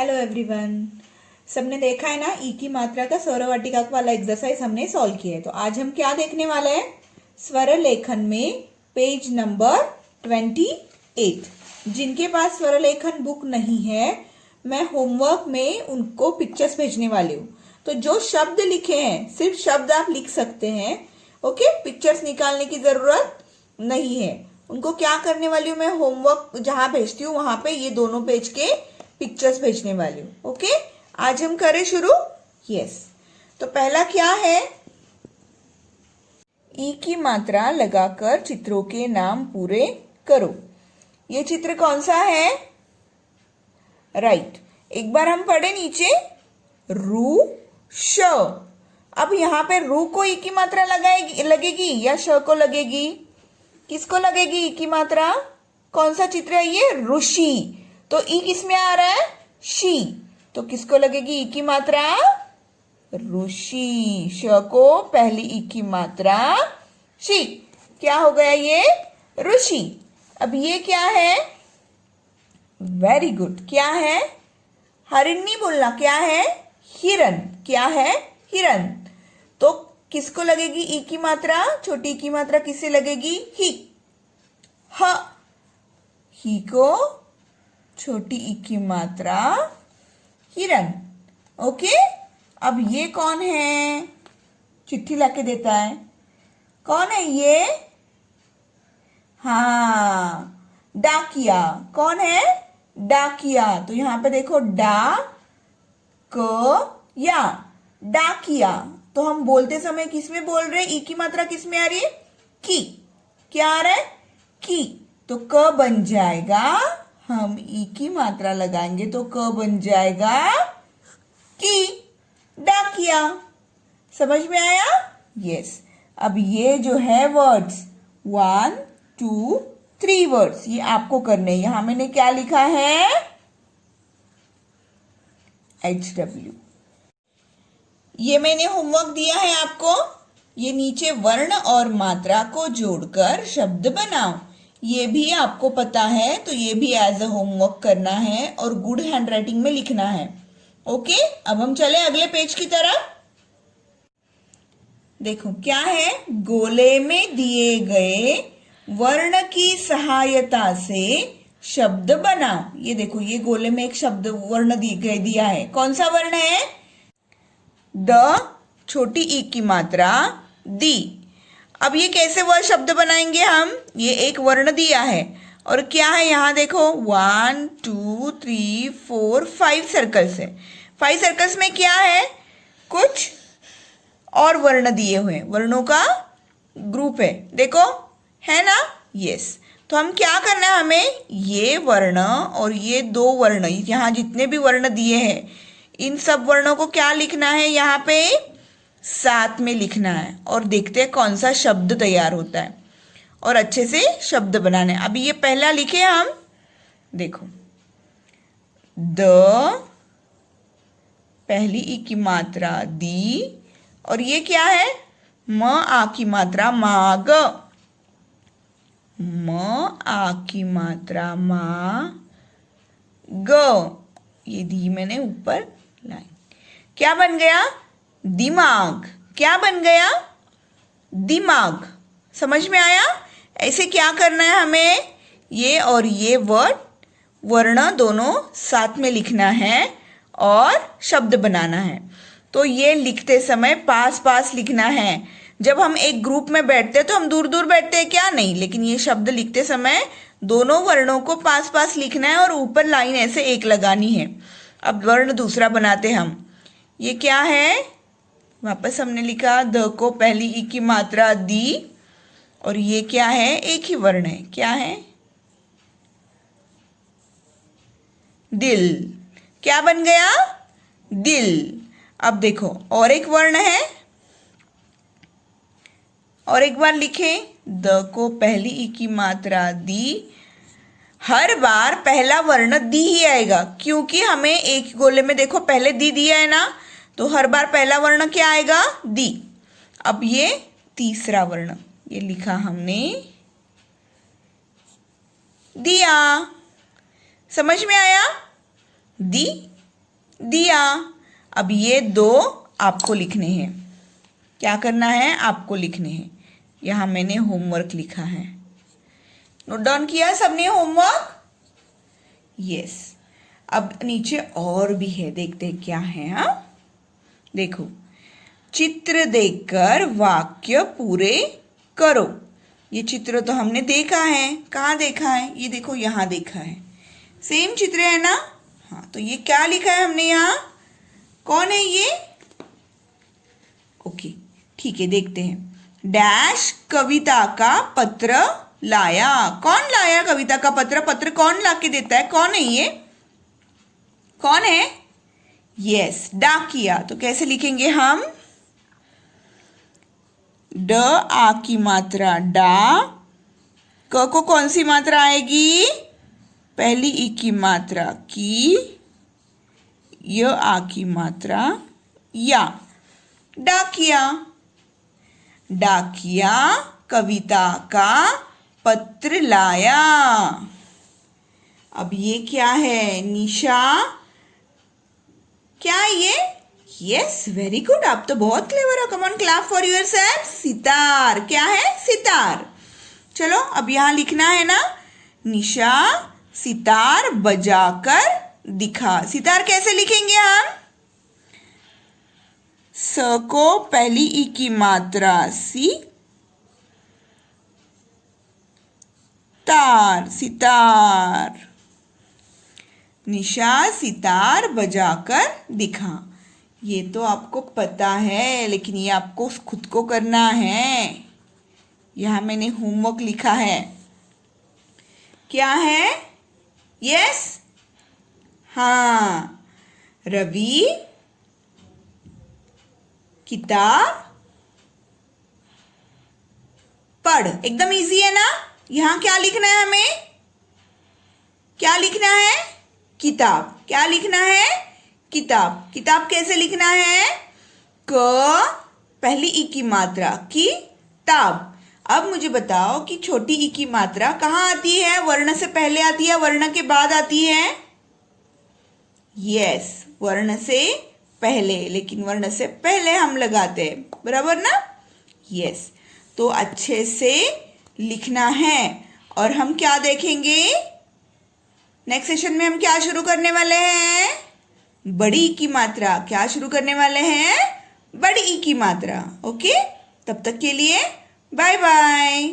Hello everyone. सबने देखा है ना, ई की मात्रा का स्वरवाटिका वाला एक्सरसाइज हमने सॉल्व किया है। तो आज हम क्या देखने वाले हैं, स्वर लेखन में पेज नंबर 28। जिनके पास स्वर लेखन बुक नहीं है, मैं होमवर्क में उनको पिक्चर्स भेजने वाली हूँ। तो जो शब्द लिखे हैं सिर्फ शब्द आप लिख सकते हैं, ओके। पिक्चर्स निकालने की जरूरत नहीं है। उनको क्या करने वाली हूँ, मैं होमवर्क जहां भेजती हूँ वहां पे ये दोनों पेज के पिक्चर्स भेजने वाली हूँ, ओके। आज हम करें शुरू। यस, तो पहला क्या है, ई की मात्रा लगाकर चित्रों के नाम पूरे करो। ये चित्र कौन सा है, राइट। एक बार हम पढ़े नीचे, रू श। अब यहाँ पे रू को ई की मात्रा लगेगी या श को लगेगी, किसको लगेगी ई की मात्रा? कौन सा चित्र है ये, ऋषि। तो ई किस में आ रहा है, शी। तो किसको लगेगी ई की मात्रा, ऋषि। श को पहली ई की मात्रा शी, क्या हो गया ये, ऋषि। अब ये क्या है, वेरी गुड, क्या है, हरिण नहीं बोलना, क्या है, हिरन। क्या है, हिरन। तो किसको लगेगी ई की मात्रा, छोटी ई की मात्रा किससे लगेगी, ही। ह, ही को छोटी ई की मात्रा हिरन, ओके। अब ये कौन है, चिट्ठी लाके देता है, कौन है ये, हाँ, डाकिया। कौन है, डाकिया। तो यहां पे देखो, डा क या, डाकिया। तो हम बोलते समय किस में बोल रहे हैं, ई की मात्रा किस में आ रही है, की। क्या आ रहा है, की। तो क बन जाएगा, हम ई की मात्रा लगाएंगे तो क बन जाएगा की, डाकिया। समझ में आया, यस। अब ये जो है वर्ड्स 1 2 3 वर्ड्स, ये आपको करने। यहां मैंने क्या लिखा है, HW। ये मैंने होमवर्क दिया है आपको। ये नीचे वर्ण और मात्रा को जोड़कर शब्द बनाओ। ये भी आपको पता है, तो ये भी एज अ होमवर्क करना है और गुड हैंडराइटिंग में लिखना है, ओके। अब हम चले अगले पेज की तरफ। देखो क्या है, गोले में दिए गए वर्ण की सहायता से शब्द बनाओ। ये देखो, ये गोले में एक शब्द वर्ण दिया है। कौन सा वर्ण है, द, छोटी ई की मात्रा दी। अब ये कैसे वह शब्द बनाएंगे हम, ये एक वर्ण दिया है और क्या है, यहां देखो 1 2 3 4 5 सर्कल्स है। 5 सर्कल्स में क्या है, कुछ और वर्ण दिए हुए, वर्णों का ग्रुप है, देखो, है ना, यस। तो हम क्या करना है, हमें ये वर्ण और ये दो वर्ण, यहाँ जितने भी वर्ण दिए हैं, इन सब वर्णों को क्या लिखना है, यहाँ पे साथ में लिखना है और देखते हैं कौन सा शब्द तैयार होता है और अच्छे से शब्द बनाने। अभी ये पहला लिखे हम, देखो, द, पहली ई की मात्रा दी, और ये क्या है, म आ की मात्रा माग, म आ की मात्रा मा, ग। ये दी मैंने ऊपर लाइन, क्या बन गया, दिमाग। क्या बन गया, दिमाग। समझ में आया, ऐसे क्या करना है हमें, ये और ये वर्ण दोनों साथ में लिखना है और शब्द बनाना है। तो ये लिखते समय पास पास लिखना है। जब हम एक ग्रुप में बैठते हैं तो हम दूर दूर बैठते हैं क्या, नहीं, लेकिन ये शब्द लिखते समय दोनों वर्णों को पास पास लिखना है और ऊपर लाइन ऐसे एक लगानी है। अब वर्ण दूसरा बनाते हम, ये क्या है, वापस हमने लिखा, द को पहली ई की मात्रा दी, और ये क्या है, एक ही वर्ण है, क्या है, दिल। क्या बन गया, दिल। अब देखो और एक वर्ण है, और एक बार लिखे, द को पहली ई की मात्रा दी। हर बार पहला वर्ण दी ही आएगा, क्योंकि हमें एक गोले में देखो पहले दी दिया है ना, तो हर बार पहला वर्ण क्या आएगा, दी। अब ये तीसरा वर्ण, ये लिखा हमने दिया। समझ में आया, दी दिया। अब ये दो आपको लिखने हैं। क्या करना है? आपको लिखने हैं। यहां मैंने होमवर्क लिखा है। नोट डाउन किया सबने होमवर्क? यस। अब नीचे और भी है, देखते हैं क्या है। हाँ, देखो, चित्र देखकर वाक्य पूरे करो। ये चित्र तो हमने देखा है। कहाँ देखा है? ये देखो, यहाँ देखा है। सेम चित्र है ना? हाँ, तो ये क्या लिखा है हमने यहाँ? कौन है ये? ओके, ठीक है, देखते हैं। डैश कविता का पत्र लाया। कौन लाया कविता का पत्र? पत्र कौन लाके देता है? कौन है ये? कौन है? यस, डाकिया। तो कैसे लिखेंगे हम? ड आ की मात्रा डा, क को कौन सी मात्रा आएगी? पहली ई की मात्रा की, य आ की मात्रा या। डाकिया। डाकिया कविता का पत्र लाया। अब ये क्या है? निशा। क्या है ये? यस, वेरी गुड, आप तो बहुत क्लेवर हो। Come on, clap for yourself. Sitar. क्या है? सितार। चलो, अब यहां लिखना है ना, निशा सितार बजाकर दिखा। सितार कैसे लिखेंगे हम? स को पहली ई की मात्रा सी, तार, सितार। निशा सितार बजाकर दिखा। ये तो आपको पता है, लेकिन ये आपको खुद को करना है। यहां मैंने होमवर्क लिखा है। क्या है? यस, हाँ, रवि किताब पढ़। एकदम इजी है ना? यहां क्या लिखना है हमें? क्या लिखना है? किताब। क्या लिखना है? किताब। किताब कैसे लिखना है? क पहली ई की मात्रा की, ताब। अब मुझे बताओ कि छोटी ई की मात्रा कहाँ आती है? वर्ण से पहले आती है, वर्ण के बाद आती है? यस, वर्ण से पहले, लेकिन वर्ण से पहले हम लगाते हैं, बराबर ना? यस, तो अच्छे से लिखना है। और हम क्या देखेंगे नेक्स्ट सेशन में? हम क्या शुरू करने वाले हैं? बड़ी ई की मात्रा। क्या शुरू करने वाले हैं? बड़ी ई की मात्रा। ओके, तब तक के लिए बाय बाय।